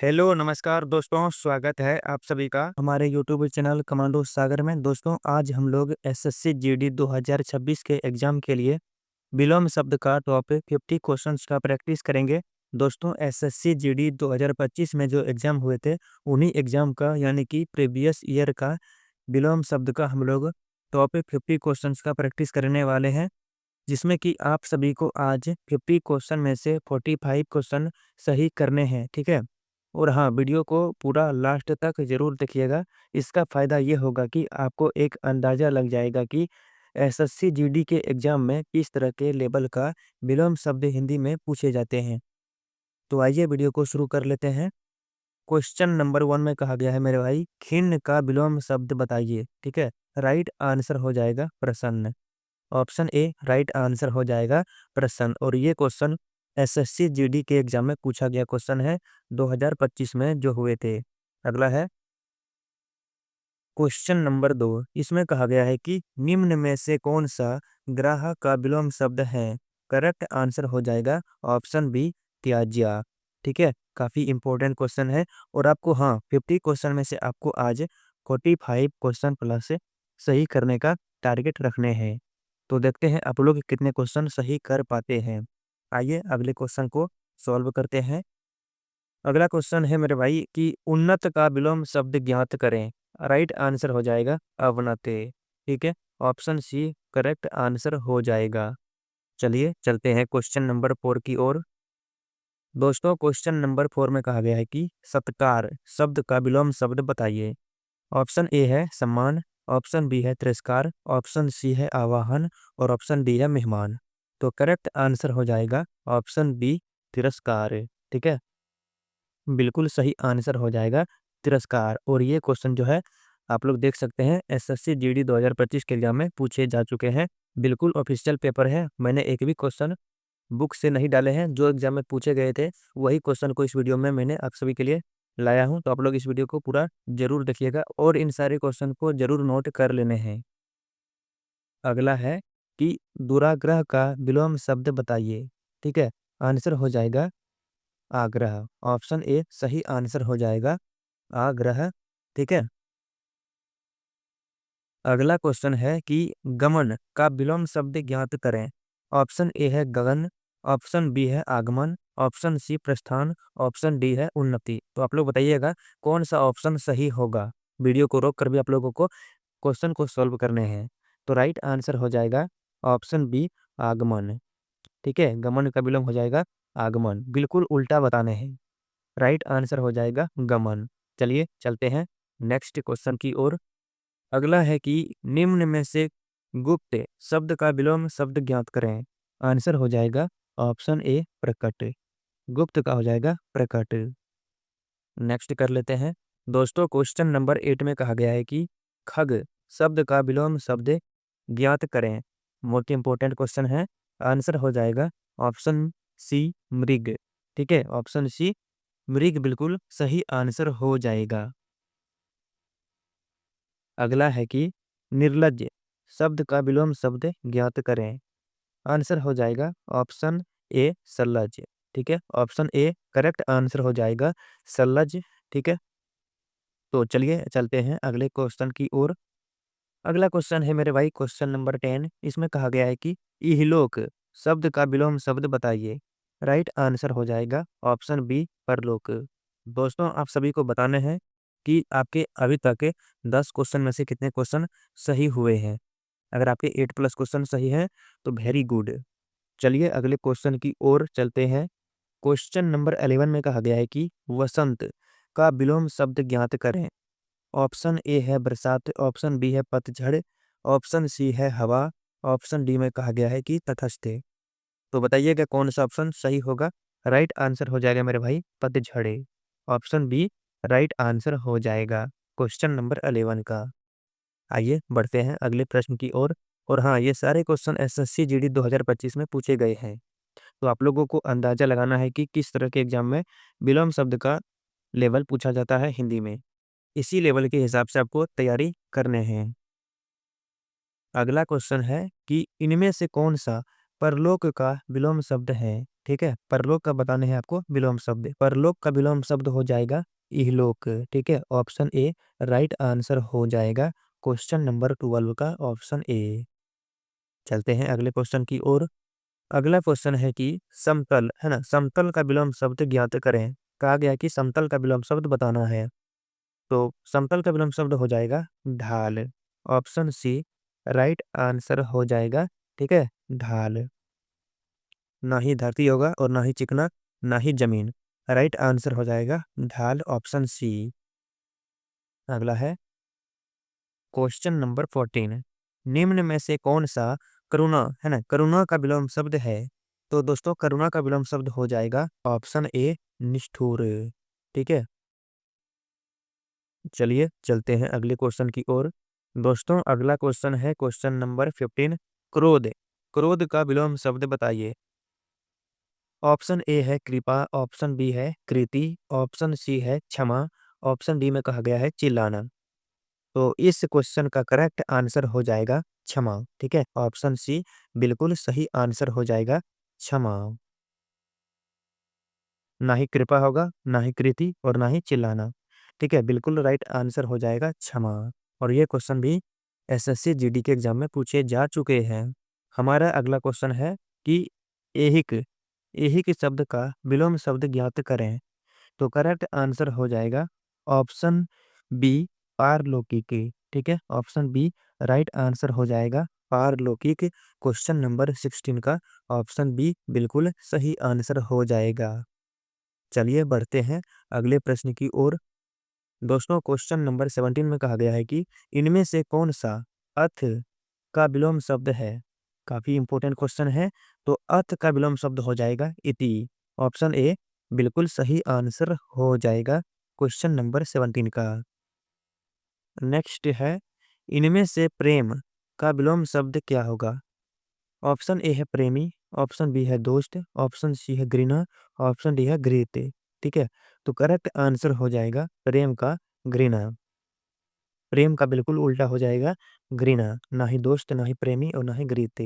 Hello नमस्कार दोस्तों, स्वागत है आप सभी का हमारे यूट्यूब चैनल कमांडो सागर में। दोस्तों आज हम लोग एसएससी जीडी 2026 के एग्जाम के लिए विलोम शब्द का टॉप 50 क्वेश्चंस का प्रैक्टिस करेंगे। दोस्तों एसएससी जीडी 2025 में जो एग्जाम हुए थे उन्हीं एग्जाम का यानी कि प्रीवियस ईयर का विलोम शब्द का हम लोग टॉप 50 क्वेश्चंस का प्रैक्टिस करने वाले हैं, जिसमें कि आप सभी को आज 50 क्वेश्चन में से 45 क्वेश्चन सही करने हैं। ठीक है, और हाँ, वीडियो को पूरा लास्ट तक ज़रूर देखिएगा। इसका फ़ायदा ये होगा कि आपको एक अंदाज़ा लग जाएगा कि एसएससी जीडी के एग्ज़ाम में किस तरह के लेवल का विलोम शब्द हिंदी में पूछे जाते हैं। तो आइए वीडियो को शुरू कर लेते हैं। क्वेश्चन नंबर 1 में कहा गया है मेरे भाई, खिन्न का विलोम शब्द बताइए। ठीक है, राइट आंसर हो जाएगा प्रसन्न। ऑप्शन ए राइट आंसर हो जाएगा प्रसन्न। और ये क्वेश्चन एसएससी जीडी के एग्जाम में पूछा गया क्वेश्चन है 2025 में जो हुए थे। अगला है क्वेश्चन नंबर 2। इसमें कहा गया है कि निम्न में से कौन सा ग्राह का विलोम शब्द है। करेक्ट आंसर हो जाएगा ऑप्शन बी त्याज्या। ठीक है, काफ़ी इंपॉर्टेंट क्वेश्चन है और आपको 50 क्वेश्चन में से आपको आज 45 क्वेश्चन प्लस सही करने का टारगेट रखने हैं। तो देखते हैं आप लोग कितने क्वेश्चन सही कर पाते हैं। आइए अगले क्वेश्चन को सॉल्व करते हैं। अगला क्वेश्चन है मेरे भाई कि उन्नत का विलोम शब्द ज्ञात करें। राइट आंसर हो जाएगा अवनते। ठीक है, ऑप्शन सी करेक्ट आंसर हो जाएगा। चलिए चलते हैं क्वेश्चन नंबर 4 की ओर। दोस्तों क्वेश्चन नंबर 4 में कहा गया है कि सत्कार शब्द का विलोम शब्द बताइए। ऑप्शन ए है सम्मान, ऑप्शन बी है तिरस्कार, ऑप्शन सी है आवाहन और ऑप्शन डी है मेहमान। तो करेक्ट आंसर हो जाएगा ऑप्शन बी तिरस्कार। ठीक है, बिल्कुल सही आंसर हो जाएगा तिरस्कार। और ये क्वेश्चन जो है आप लोग देख सकते हैं एसएससी जीडी 2025 के एग्जाम में पूछे जा चुके हैं। बिल्कुल ऑफिशियल पेपर है, मैंने एक भी क्वेश्चन बुक से नहीं डाले हैं। जो एग्जाम में पूछे गए थे वही क्वेश्चन को इस वीडियो में मैंने आप सभी के लिए लाया हूं। तो आप लोग इस वीडियो को पूरा जरूर देखिएगा और इन सारे क्वेश्चन को जरूर नोट कर लेने हैं। अगला है कि दुराग्रह का विलोम शब्द बताइए। ठीक है, आंसर हो जाएगा आग्रह। ऑप्शन ए सही आंसर हो जाएगा आग्रह। ठीक है, अगला क्वेश्चन है कि गमन का विलोम शब्द ज्ञात करें। ऑप्शन ए है गगन, ऑप्शन बी है आगमन, ऑप्शन सी प्रस्थान, ऑप्शन डी है उन्नति। तो आप लोग बताइएगा कौन सा ऑप्शन सही होगा। वीडियो को रोक कर भी आप लोगों को क्वेश्चन को सॉल्व करने हैं। तो राइट आंसर हो जाएगा ऑप्शन बी आगमन। ठीक है, गमन का विलोम हो जाएगा आगमन। बिल्कुल उल्टा बताने हैं, राइट आंसर हो जाएगा गमन। चलिए चलते हैं नेक्स्ट क्वेश्चन की ओर। अगला है कि निम्न में से गुप्त शब्द का विलोम शब्द ज्ञात करें। आंसर हो जाएगा ऑप्शन ए प्रकट। गुप्त का हो जाएगा प्रकट। नेक्स्ट कर लेते हैं। दोस्तों क्वेश्चन नंबर 8 में कहा गया है कि खग शब्द का विलोम शब्द ज्ञात करें। मोस्ट इंपोर्टेंट क्वेश्चन है। आंसर हो जाएगा ऑप्शन सी मृग। ठीक है, ऑप्शन सी मृग बिल्कुल सही आंसर हो जाएगा। अगला है कि निर्लज्ज शब्द का विलोम शब्द ज्ञात करें। आंसर हो जाएगा ऑप्शन ए सल्लज। ठीक है, ऑप्शन ए करेक्ट आंसर हो जाएगा सल्लज। ठीक है, तो चलिए चलते हैं अगले क्वेश्चन की ओर। अगला क्वेश्चन है मेरे भाई क्वेश्चन नंबर 10। इसमें कहा गया है कि इहलोक शब्द का विलोम शब्द बताइए। राइट आंसर हो जाएगा ऑप्शन बी परलोक। दोस्तों आप सभी को बताने हैं कि आपके अभी तक 10 क्वेश्चन में से कितने क्वेश्चन सही हुए हैं। अगर आपके 8+ क्वेश्चन सही हैं तो वेरी गुड। चलिए अगले क्वेश्चन की ओर चलते हैं। क्वेश्चन नंबर 11 में कहा गया है कि वसंत का विलोम शब्द ज्ञात करें। ऑप्शन ए है बरसात, ऑप्शन बी है पतझड़, ऑप्शन सी है हवा, ऑप्शन डी में कहा गया है कि तटस्थ। तो बताइएगा कौन सा ऑप्शन सही होगा। राइट आंसर हो जाएगा मेरे भाई पतझड़। ऑप्शन बी राइट आंसर हो जाएगा क्वेश्चन नंबर 11 का। आइए बढ़ते हैं अगले प्रश्न की ओर। और हाँ, ये सारे क्वेश्चन एसएससी जीडी 2025 में पूछे गए हैं। तो आप लोगों को अंदाजा लगाना है कि किस तरह के एग्जाम में विलोम शब्द का लेवल पूछा जाता है हिंदी में। इसी लेवल के हिसाब से आपको तैयारी करने हैं। अगला क्वेश्चन है कि इनमें से कौन सा परलोक का विलोम शब्द है। ठीक है, परलोक का बताने हैं आपको विलोम शब्द। परलोक का विलोम शब्द हो जाएगा इहलोक। ठीक है, ऑप्शन ए राइट आंसर हो जाएगा क्वेश्चन नंबर 12 का ऑप्शन ए। चलते हैं अगले क्वेश्चन की ओर। अगला क्वेश्चन है कि समतल, है ना, समतल का विलोम शब्द ज्ञात करें। कहा गया कि समतल का विलोम शब्द बताना है। तो समतल का विलोम शब्द हो जाएगा ढाल। ऑप्शन सी राइट आंसर हो जाएगा। ठीक है, ढाल। ना ही धरती होगा और ना ही चिकना, ना ही जमीन। राइट आंसर हो जाएगा ढाल, ऑप्शन सी। अगला है क्वेश्चन नंबर 14। निम्न में से कौन सा करुणा, है ना, करुणा का विलोम शब्द है। तो दोस्तों करुणा का विलोम शब्द हो जाएगा ऑप्शन ए निष्ठुर। ठीक है, चलिए चलते हैं अगले क्वेश्चन की ओर। दोस्तों अगला क्वेश्चन है क्वेश्चन नंबर 15। क्रोध, क्रोध का विलोम शब्द बताइए। ऑप्शन ए है कृपा, ऑप्शन बी है कृति, ऑप्शन सी है क्षमा, ऑप्शन डी में कहा गया है चिल्लाना। तो इस क्वेश्चन का करेक्ट आंसर हो जाएगा क्षमा। ठीक है, ऑप्शन सी बिल्कुल सही आंसर हो जाएगा क्षमा। ना ही कृपा होगा, ना ही कृति और ना ही चिल्लाना। ठीक है, बिल्कुल राइट आंसर हो जाएगा क्षमा। और ये क्वेश्चन भी एसएससी जीडी के एग्जाम में पूछे जा चुके हैं। हमारा अगला क्वेश्चन है कि एहिक, एहिक शब्द का विलोम शब्द ज्ञात करें। तो करेक्ट आंसर हो जाएगा ऑप्शन बी पारलौकिक। ठीक है, ऑप्शन बी राइट आंसर हो जाएगा पारलौकिक। क्वेश्चन नंबर 16 का ऑप्शन बी बिल्कुल सही आंसर हो जाएगा। चलिए बढ़ते हैं अगले प्रश्न की ओर। दोस्तों क्वेश्चन नंबर 17 में कहा गया है कि इनमें से कौन सा अथ का विलोम शब्द है। काफी इंपॉर्टेंट क्वेश्चन है। तो अथ का विलोम शब्द हो जाएगा इति। ऑप्शन ए बिल्कुल सही आंसर हो जाएगा क्वेश्चन नंबर 17 का। नेक्स्ट है इनमें से प्रेम का विलोम शब्द क्या होगा। ऑप्शन ए है प्रेमी, ऑप्शन बी है दोस्त, ऑप्शन सी है घृणा, ऑप्शन डी है घृत। ठीक है, तो करेक्ट आंसर हो जाएगा प्रेम का घृणा। प्रेम का बिल्कुल उल्टा हो जाएगा घृणा। ना ही दोस्त, ना ही प्रेमी और ना ही घृत।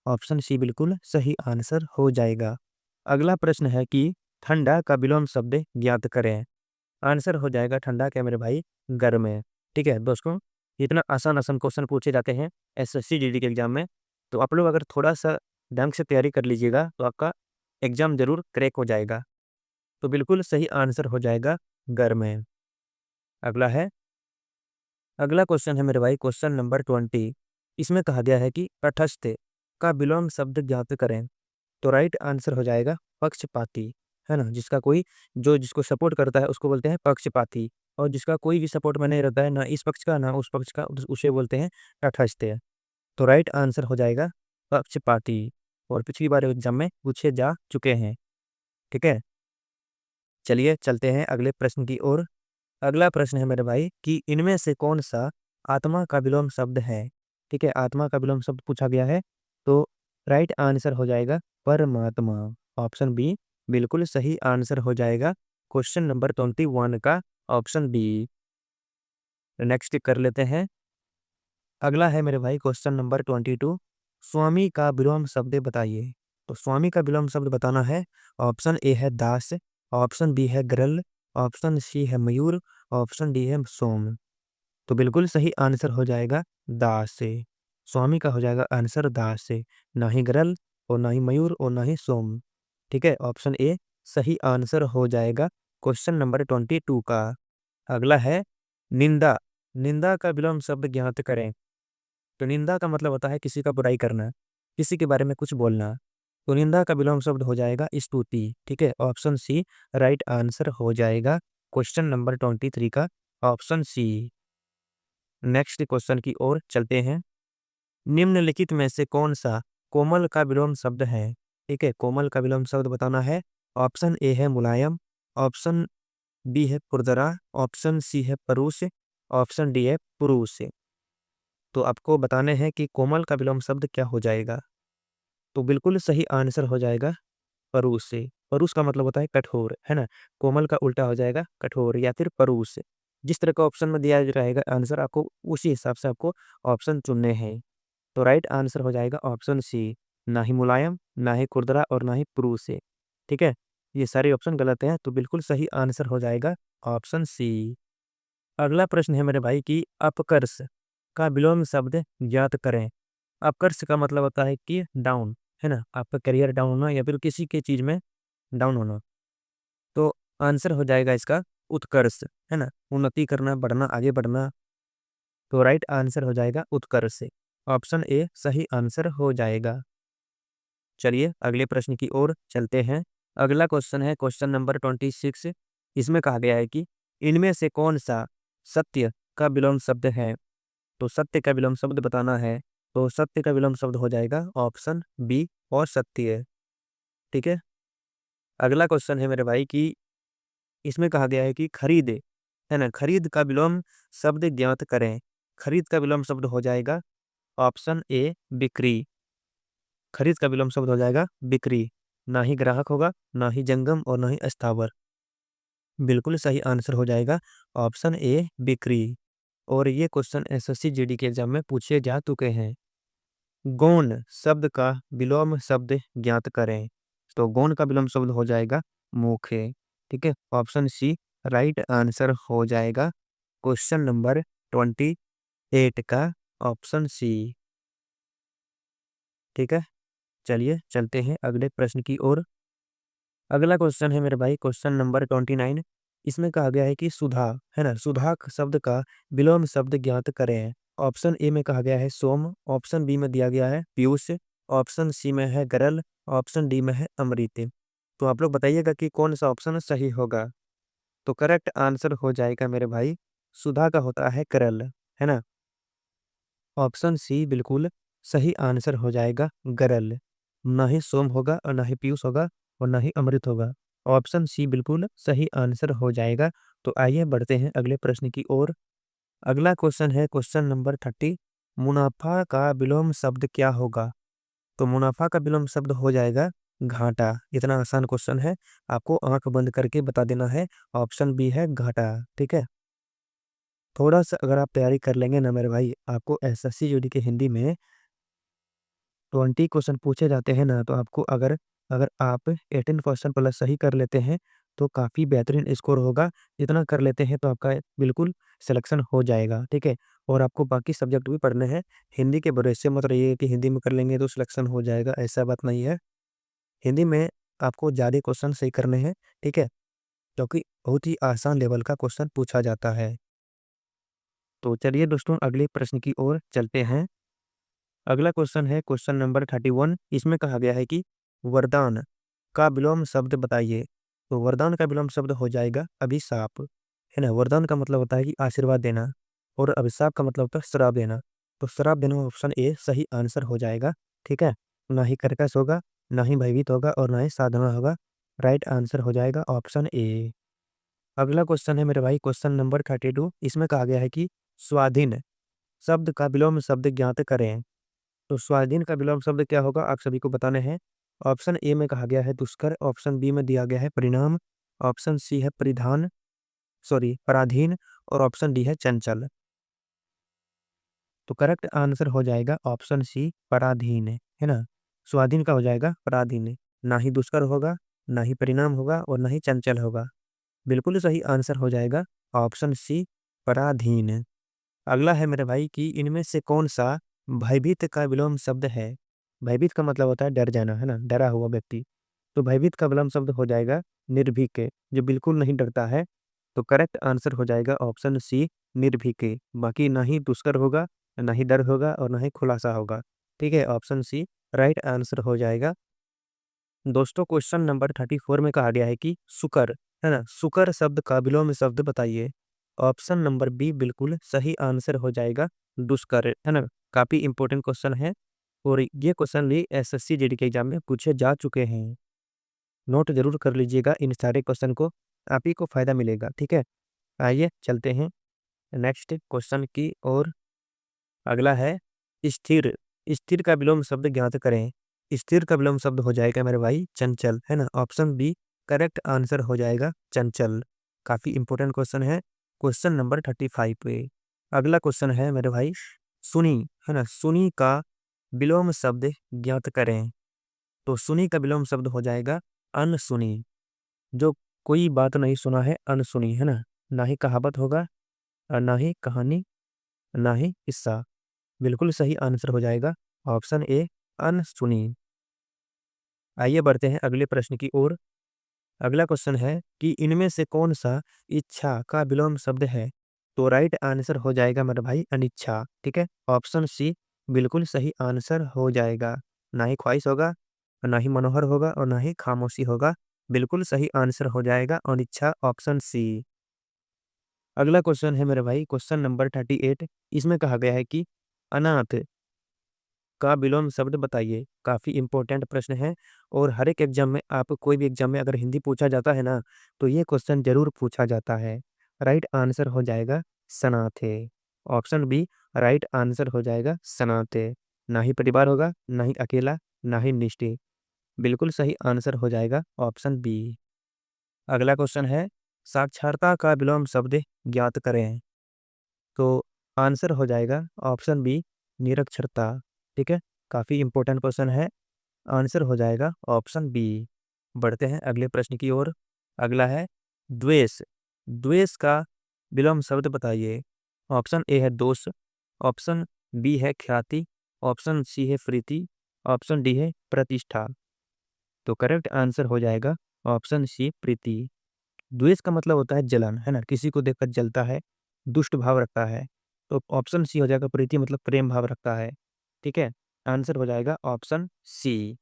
ऑप्शन सी बिल्कुल सही आंसर हो जाएगा। अगला प्रश्न है कि ठंडा का विलोम शब्द ज्ञात करें। आंसर हो जाएगा ठंडा क्या मेरे भाई, गर्म है। ठीक है दोस्तों, इतना आसान आसान क्वेश्चन पूछे जाते हैं एसएससी जीडी के एग्जाम में। तो आप लोग अगर थोड़ा सा ढंग से तैयारी कर लीजिएगा तो आपका एग्जाम जरूर क्रैक हो जाएगा। तो बिल्कुल सही आंसर हो जाएगा गर्म है। अगला है, अगला क्वेश्चन है मेरे भाई क्वेश्चन नंबर 20। इसमें कहा गया है कि तटस्थ का विलोम शब्द ज्ञात करें। तो राइट आंसर हो जाएगा पक्षपाती। है ना, जिसका कोई, जो जिसको सपोर्ट करता है उसको बोलते हैं पक्षपाती। और जिसका कोई भी सपोर्ट में नहीं रहता है, ना इस पक्ष का ना उस पक्ष का, उसे बोलते हैं तटस्थ। तो राइट आंसर हो जाएगा पक्षपाती। और पिछली बार एग्जाम में पूछे जा चुके हैं। ठीक है, चलिए चलते हैं अगले प्रश्न की ओर। अगला प्रश्न है मेरे भाई कि इनमें से कौन सा आत्मा का विलोम शब्द है। ठीक है, आत्मा का विलोम शब्द पूछा गया है। तो राइट आंसर हो जाएगा परमात्मा। ऑप्शन बी बिल्कुल सही आंसर हो जाएगा क्वेश्चन नंबर 21 का ऑप्शन बी। नेक्स्ट कर लेते हैं। अगला है मेरे भाई क्वेश्चन नंबर 22। स्वामी का विलोम शब्द बताइए। तो स्वामी का विलोम शब्द बताना है। ऑप्शन ए है दास, ऑप्शन बी है ग्रल, ऑप्शन सी है मयूर, ऑप्शन डी है सोम। तो बिल्कुल सही आंसर हो जाएगा दास से। स्वामी का हो जाएगा आंसर दास से। ना ही गरल और ना ही मयूर और ना ही सोम। ठीक है, ऑप्शन ए सही आंसर हो जाएगा क्वेश्चन नंबर 22 का। अगला है निंदा, निंदा का विलोम शब्द ज्ञात करें। तो निंदा का मतलब होता है किसी का बुराई करना, किसी के बारे में कुछ बोलना। तो निंदा का विलोम शब्द हो जाएगा स्तुति। ठीक है, ऑप्शन सी राइट आंसर हो जाएगा क्वेश्चन नंबर 23 का ऑप्शन सी। नेक्स्ट क्वेश्चन की ओर चलते हैं। निम्नलिखित में से कौन सा कोमल का विलोम शब्द है। ठीक है, कोमल का विलोम शब्द बताना है। ऑप्शन ए है मुलायम, ऑप्शन बी है खुरदरा, ऑप्शन सी है परुष, ऑप्शन डी है पुरुष। तो आपको बताने हैं कि कोमल का विलोम शब्द क्या हो जाएगा। तो बिल्कुल सही आंसर हो जाएगा परुष से। परुष का मतलब होता है कठोर, है ना। कोमल का उल्टा हो जाएगा कठोर या फिर परुष। जिस तरह का ऑप्शन में दिया रहेगा आंसर, आपको उसी हिसाब से आपको ऑप्शन चुनने हैं। तो राइट आंसर हो जाएगा ऑप्शन सी ना ही मुलायम, ना ही खुरदरा और ना ही पुरुष है। ठीक है, ये सारे ऑप्शन गलत हैं, तो बिल्कुल सही आंसर हो जाएगा ऑप्शन सी। अगला प्रश्न है मेरे भाई कि अपकर्ष का विलोम शब्द ज्ञात करें। अपकर्ष का मतलब होता है कि डाउन, है ना, आपका करियर डाउन होना या फिर किसी के चीज में डाउन होना। तो आंसर हो जाएगा इसका उत्कर्ष, है ना, उन्नति करना, बढ़ना, आगे बढ़ना। तो राइट आंसर हो जाएगा उत्कर्ष। ऑप्शन ए सही आंसर हो जाएगा। चलिए अगले प्रश्न की ओर चलते हैं। अगला क्वेश्चन है क्वेश्चन नंबर 26। इसमें कहा गया है कि इनमें से कौन सा सत्य का विलोम शब्द है। तो सत्य का विलोम शब्द बताना है, तो सत्य का विलोम शब्द हो जाएगा ऑप्शन बी और सत्य। ठीक है, अगला क्वेश्चन है मेरे भाई कि इसमें कहा गया है कि खरीद, है ना, खरीद का विलोम शब्द ज्ञात करें। खरीद का विलोम शब्द हो जाएगा ऑप्शन ए बिक्री। खरीद का विलोम शब्द हो जाएगा बिक्री। ना ही ग्राहक होगा, ना ही जंगम और ना ही स्थावर। बिल्कुल सही आंसर हो जाएगा ऑप्शन ए बिक्री। और ये क्वेश्चन एसएससी जीडी के एग्जाम में पूछे जा चुके हैं। गौण शब्द का विलोम शब्द ज्ञात करें। तो गौण का विलोम शब्द हो जाएगा मुख। ठीक है, ऑप्शन सी राइट आंसर हो जाएगा क्वेश्चन नंबर 28 का ऑप्शन सी। ठीक है, चलिए चलते हैं अगले प्रश्न की ओर। अगला क्वेश्चन है मेरे भाई क्वेश्चन नंबर 29। इसमें कहा गया है कि सुधा, है ना, सुधा शब्द का विलोम शब्द ज्ञात करें। ऑप्शन ए में कहा गया है सोम, ऑप्शन बी में दिया गया है पीयूष, ऑप्शन सी में है गरल, ऑप्शन डी में है अमृत। तो आप लोग बताइएगा कि कौन सा ऑप्शन सही होगा। तो करेक्ट आंसर हो जाएगा मेरे भाई सुधा का होता है करल, है ना। ऑप्शन सी बिल्कुल सही आंसर हो जाएगा गरल। ना ही सोम होगा और ना ही पीयूष होगा और ना ही अमृत होगा। ऑप्शन सी बिल्कुल सही आंसर हो जाएगा। तो आइए बढ़ते हैं अगले प्रश्न की ओर। अगला क्वेश्चन है क्वेश्चन नंबर 30। मुनाफा का विलोम शब्द क्या होगा। तो मुनाफा का विलोम शब्द हो जाएगा घाटा। इतना आसान क्वेश्चन है, आपको आंख बंद करके बता देना है। ऑप्शन बी है घाटा। ठीक है, थोड़ा सा अगर आप तैयारी कर लेंगे ना मेरे भाई, आपको एसएससी जीडी के हिंदी में 20 क्वेश्चन पूछे जाते हैं ना, तो आपको अगर अगर आप 18 क्वेश्चन प्लस सही कर लेते हैं तो काफ़ी बेहतरीन स्कोर होगा। इतना कर लेते हैं तो आपका बिल्कुल सिलेक्शन हो जाएगा। ठीक है, और आपको बाकी सब्जेक्ट भी पढ़ने हैं। हिंदी के भरोसे मत रहिए कि हिंदी में कर लेंगे तो सिलेक्शन हो जाएगा, ऐसा बात नहीं है। हिंदी में आपको ज़्यादा क्वेश्चन सही करने हैं। ठीक है, क्योंकि बहुत ही आसान लेवल का क्वेश्चन पूछा जाता है। तो चलिए दोस्तों अगले प्रश्न की ओर चलते हैं। अगला क्वेश्चन है क्वेश्चन नंबर 31। इसमें कहा गया है कि वरदान का विलोम शब्द बताइए। तो वरदान का विलोम शब्द हो जाएगा अभिशाप, है ना। वरदान का मतलब होता है कि आशीर्वाद देना और अभिशाप का मतलब होता है श्राप देना। तो श्राप देना ऑप्शन ए सही आंसर हो जाएगा। ठीक है, ना ही कर्कश होगा, ना ही भयभीत होगा और ना ही साधना होगा। राइट आंसर हो जाएगा ऑप्शन ए। अगला क्वेश्चन है मेरे भाई क्वेश्चन नंबर 32। इसमें कहा गया है कि स्वाधीन शब्द का विलोम शब्द ज्ञात करें। तो स्वाधीन का विलोम शब्द क्या होगा आप सभी को बताने हैं। ऑप्शन ए में कहा गया है दुष्कर, ऑप्शन बी में दिया गया है परिणाम, ऑप्शन सी है परिधान, सॉरी पराधीन, और ऑप्शन डी है चंचल। तो करेक्ट आंसर हो जाएगा ऑप्शन सी पराधीन, है ना। स्वाधीन का हो जाएगा पराधीन। ना ही दुष्कर होगा, ना ही परिणाम होगा और ना ही चंचल होगा। बिल्कुल सही आंसर हो जाएगा ऑप्शन सी पराधीन। अगला है मेरे भाई कि इनमें से कौन सा भयभीत का विलोम शब्द है। भयभीत का मतलब होता है डर जाना, है ना, डरा हुआ व्यक्ति। तो भयभीत का विलोम शब्द हो जाएगा निर्भीक, जो बिल्कुल नहीं डरता है। तो करेक्ट आंसर हो जाएगा ऑप्शन सी निर्भीक। बाकी ना ही दुष्कर होगा, ना ही डर होगा और ना ही खुलासा होगा। ठीक है, ऑप्शन सी राइट आंसर हो जाएगा। दोस्तों क्वेश्चन नंबर 34 में कहा गया है कि सुकर, है ना, सुकर शब्द का विलोम शब्द बताइए। ऑप्शन नंबर बी बिल्कुल सही आंसर हो जाएगा दुष्कर, है ना। काफी इंपॉर्टेंट क्वेश्चन है और ये क्वेश्चन भी एसएससी जीडी के एग्जाम में पूछे जा चुके हैं। नोट जरूर कर लीजिएगा इन सारे क्वेश्चन को, आप ही को फायदा मिलेगा। ठीक है, आइए चलते हैं नेक्स्ट क्वेश्चन की और। अगला है स्थिर। स्थिर का विलोम शब्द ज्ञात करें। स्थिर का विलोम शब्द हो जाएगा मेरे भाई चंचल, है ना। ऑप्शन बी करेक्ट आंसर हो जाएगा चंचल। काफी इंपॉर्टेंट क्वेश्चन है क्वेश्चन नंबर 35 पे। अगला क्वेश्चन है मेरे भाई सुनी, है ना, सुनी का विलोम शब्द ज्ञात करें। तो सुनी का विलोम शब्द हो जाएगा अनसुनी। जो कोई बात नहीं सुना है, अनसुनी, है ना। ना ही कहावत होगा और ना ही कहानी, ना ही किस्सा। बिल्कुल सही आंसर हो जाएगा ऑप्शन ए, अनसुनी। आइए बढ़ते हैं अगले प्रश्न की ओर। अगला क्वेश्चन है कि इनमें से कौन सा इच्छा का विलोम शब्द है। तो राइट आंसर हो जाएगा मेरे भाई अनिच्छा। ठीक है, ऑप्शन सी बिल्कुल सही आंसर हो जाएगा। ना ही ख्वाहिश होगा, ना ही मनोहर होगा और ना ही खामोशी होगा। बिल्कुल सही आंसर हो जाएगा अनिच्छा, ऑप्शन सी। अगला क्वेश्चन है मेरे भाई क्वेश्चन नंबर 38। इसमें कहा गया है कि अनाथ का विलोम शब्द बताइए। काफी इंपॉर्टेंट प्रश्न है और हर एक एग्जाम में, आप कोई भी एग्जाम में अगर हिंदी पूछा जाता है ना, तो ये क्वेश्चन जरूर पूछा जाता है। राइट आंसर हो जाएगा सनाथे। ऑप्शन बी राइट आंसर हो जाएगा सनाथे। ना ही परिवार होगा, ना ही अकेला, ना ही निष्ठे। बिल्कुल सही आंसर हो जाएगा ऑप्शन बी। अगला क्वेश्चन है साक्षरता का विलोम शब्द ज्ञात करें। तो आंसर हो जाएगा ऑप्शन बी निरक्षरता। ठीक है, काफी इंपॉर्टेंट क्वेश्चन है। आंसर हो जाएगा ऑप्शन बी। बढ़ते हैं अगले प्रश्न की ओर। अगला है द्वेष। द्वेष का विलोम शब्द बताइए। ऑप्शन ए है दोष, ऑप्शन बी है ख्याति, ऑप्शन सी है प्रीति, ऑप्शन डी है प्रतिष्ठा। तो करेक्ट आंसर हो जाएगा ऑप्शन सी प्रीति। द्वेष का मतलब होता है जलन, है ना, किसी को देखकर जलता है, दुष्ट भाव रखता है। तो ऑप्शन सी हो जाएगा प्रीति मतलब प्रेम भाव रखता है। ठीक है, आंसर हो जाएगा ऑप्शन सी।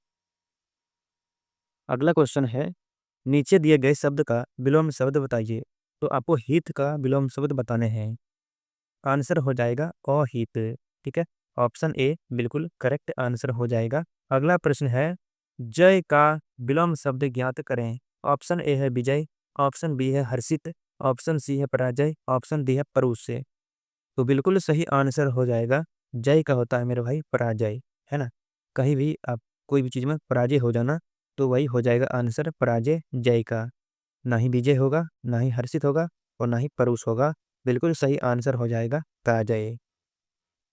अगला क्वेश्चन है नीचे दिए गए शब्द का विलोम शब्द बताइए। तो आपको हित का विलोम शब्द बताने हैं। आंसर हो जाएगा अहित। ठीक है, ऑप्शन ए बिल्कुल करेक्ट आंसर हो जाएगा। अगला प्रश्न है जय का विलोम शब्द ज्ञात करें। ऑप्शन ए है विजय, ऑप्शन बी है हर्षित, ऑप्शन सी है पराजय, ऑप्शन डी है परुष से। तो बिल्कुल सही आंसर हो जाएगा जय का होता है मेरे भाई पराजय, है ना। कहीं भी आप कोई भी चीज में पराजय हो जाना, तो वही हो जाएगा आंसर पराजय जय का। ना ही विजय होगा, ना ही हर्षित होगा और ना ही परुष होगा। बिल्कुल सही आंसर हो जाएगा पराजय।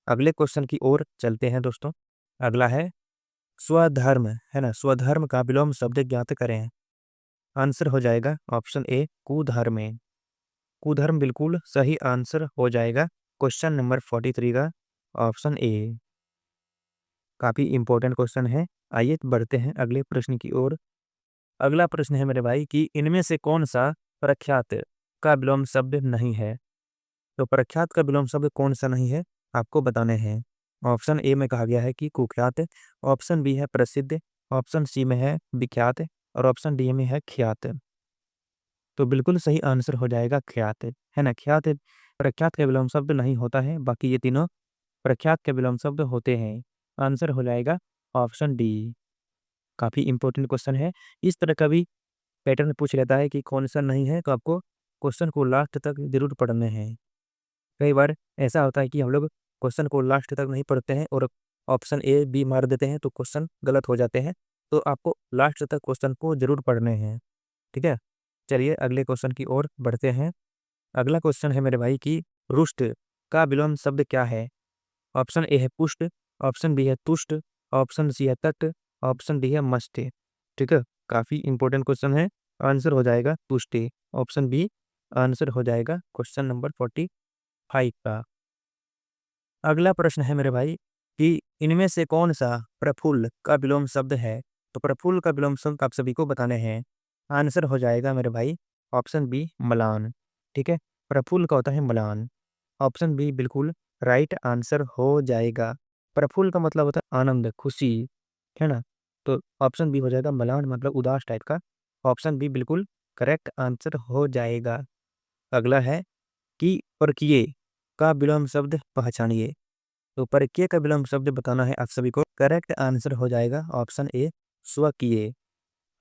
अगले क्वेश्चन की ओर चलते हैं दोस्तों। अगला है स्वधर्म, है ना। स्वधर्म का विलोम शब्द ज्ञात करें। आंसर हो जाएगा ऑप्शन ए कुधर्म। कुधर्म बिल्कुल सही आंसर हो जाएगा क्वेश्चन नंबर 43 का ऑप्शन ए। काफी इंपॉर्टेंट क्वेश्चन है। आइए बढ़ते हैं अगले प्रश्न की ओर। अगला प्रश्न है मेरे भाई कि इनमें से कौन सा प्रख्यात का विलोम शब्द नहीं है। तो प्रख्यात का विलोम शब्द कौन सा नहीं है, आपको बताने हैं। ऑप्शन ए में कहा गया है कि कुख्यात, ऑप्शन बी है प्रसिद्ध, ऑप्शन सी में है विख्यात और ऑप्शन डी में है ख्यात। तो बिल्कुल सही आंसर हो जाएगा ख्यात, है ना। ख्यात प्रख्यात का विलोम शब्द नहीं होता है, बाकी ये तीनों प्रख्यात के विलोम शब्द होते हैं। आंसर हो जाएगा ऑप्शन डी। काफी इंपॉर्टेंट क्वेश्चन है। इस तरह का भी पैटर्न पूछ लेता है कि कौन सा नहीं है, तो आपको क्वेश्चन को लास्ट तक जरूर पढ़ने हैं। कई बार ऐसा होता है कि हम लोग क्वेश्चन को लास्ट तक नहीं पढ़ते हैं और ऑप्शन ए बी मार देते हैं, तो क्वेश्चन गलत हो जाते हैं। तो आपको लास्ट तक क्वेश्चन को जरूर पढ़ने हैं। ठीक है, चलिए अगले क्वेश्चन की ओर बढ़ते हैं। अगला क्वेश्चन है मेरे भाई कि रुष्ट का विलोम शब्द क्या है। ऑप्शन ए है पुष्ट, ऑप्शन बी है तुष्ट, ऑप्शन सी है तट, ऑप्शन डी है मस्ट। ठीक है, काफी इंपॉर्टेंट क्वेश्चन है। आंसर हो जाएगा तुष्टि, ऑप्शन बी आंसर हो जाएगा क्वेश्चन नंबर 45 का। अगला प्रश्न है मेरे भाई कि इनमें से कौन सा प्रफुल्ल का विलोम शब्द है। तो प्रफुल्ल का विलोम शब्द आप सभी को बताने हैं। आंसर हो जाएगा मेरे भाई ऑप्शन बी मलान। ठीक है, प्रफुल्ल का होता है मलान। ऑप्शन बी बिल्कुल राइट आंसर हो जाएगा। प्रफुल्ल का मतलब होता है आनंद, खुशी, है ना। तो ऑप्शन बी हो जाएगा मलान मतलब उदास टाइप का। ऑप्शन बी बिल्कुल करेक्ट आंसर हो जाएगा। अगला है कि परकीय का विलोम शब्द पहचानिए। तो परकीय का विलोम शब्द बताना है आप सभी को। करेक्ट आंसर हो जाएगा ऑप्शन ए स्वकीय।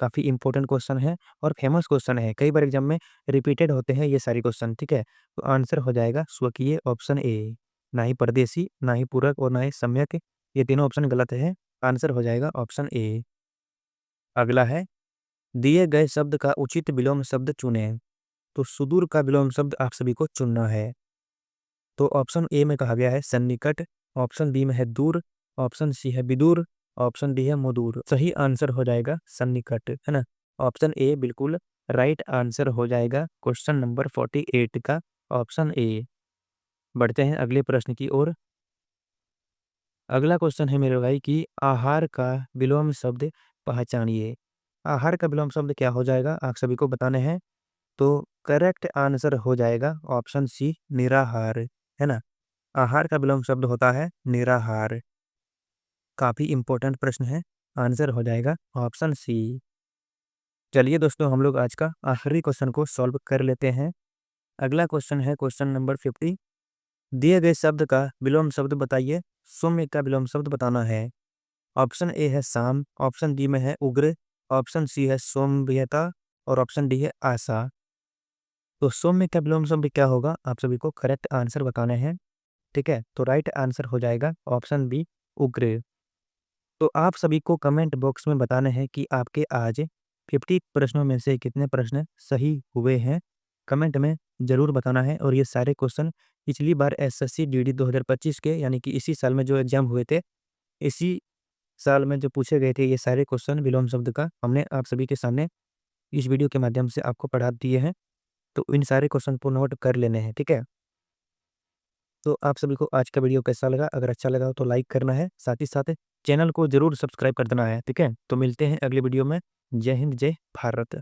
काफी इंपॉर्टेंट क्वेश्चन है और फेमस क्वेश्चन है, कई बार एग्जाम में रिपीटेड होते हैं ये सारे क्वेश्चन। ठीक है, तो आंसर हो जाएगा स्वकीय, ऑप्शन ए। ना ही परदेसी, ना ही पूरक और ना ही सम्यक, ये तीनों ऑप्शन गलत है। आंसर हो जाएगा ऑप्शन ए। अगला है दिए गए शब्द का उचित विलोम शब्द चुने। तो सुदूर का विलोम शब्द आप सभी को चुनना है। तो ऑप्शन ए में कहा गया है सन्निकट, ऑप्शन बी में है दूर, ऑप्शन सी है विदूर ऑप्शन डी है मुदूर। सही आंसर हो जाएगा सन्निकट, है ना। ऑप्शन ए बिल्कुल राइट आंसर हो जाएगा क्वेश्चन नंबर 48 का ऑप्शन ए। बढ़ते हैं अगले प्रश्न की ओर। अगला क्वेश्चन है मेरे भाई कि आहार का विलोम शब्द पहचानिए। आहार का विलोम शब्द क्या हो जाएगा, आप सभी को बताने हैं। तो करेक्ट आंसर हो जाएगा ऑप्शन सी निराहार, है ना। आहार का विलोम शब्द होता है निराहार। काफी इंपॉर्टेंट प्रश्न है, आंसर हो जाएगा ऑप्शन सी। चलिए दोस्तों, हम लोग आज का आखिरी क्वेश्चन को सॉल्व कर लेते हैं। अगला क्वेश्चन है क्वेश्चन नंबर 50। दिए गए शब्द का विलोम शब्द बताइए। सौम्य का विलोम शब्द बताना है। ऑप्शन ए है शाम, ऑप्शन डी में है उग्र, ऑप्शन सी है सौम्यता और ऑप्शन डी है आशा। तो सौम्य का विलोम शब्द क्या होगा, आप सभी को करेक्ट आंसर बताने हैं। ठीक है, तो राइट आंसर हो जाएगा ऑप्शन बी उग्र। तो आप सभी को कमेंट बॉक्स में बताना है कि आपके आज 50 प्रश्नों में से कितने प्रश्न सही हुए हैं। कमेंट में ज़रूर बताना है। और ये सारे क्वेश्चन पिछली बार एसएससी डीडी 2025 के, यानी कि इसी साल में जो एग्जाम हुए थे, इसी साल में जो पूछे गए थे, ये सारे क्वेश्चन विलोम शब्द का हमने आप सभी के सामने इस वीडियो के माध्यम से आपको पढ़ा दिए हैं। तो इन सारे क्वेश्चन को नोट कर लेने हैं, ठीक है। तो आप सभी को आज का वीडियो कैसा लगा, अगर अच्छा लगा हो तो लाइक करना है, साथ ही साथ चैनल को जरूर सब्सक्राइब कर देना है, ठीक है। तो मिलते हैं अगले वीडियो में। जय हिंद, जय भारत।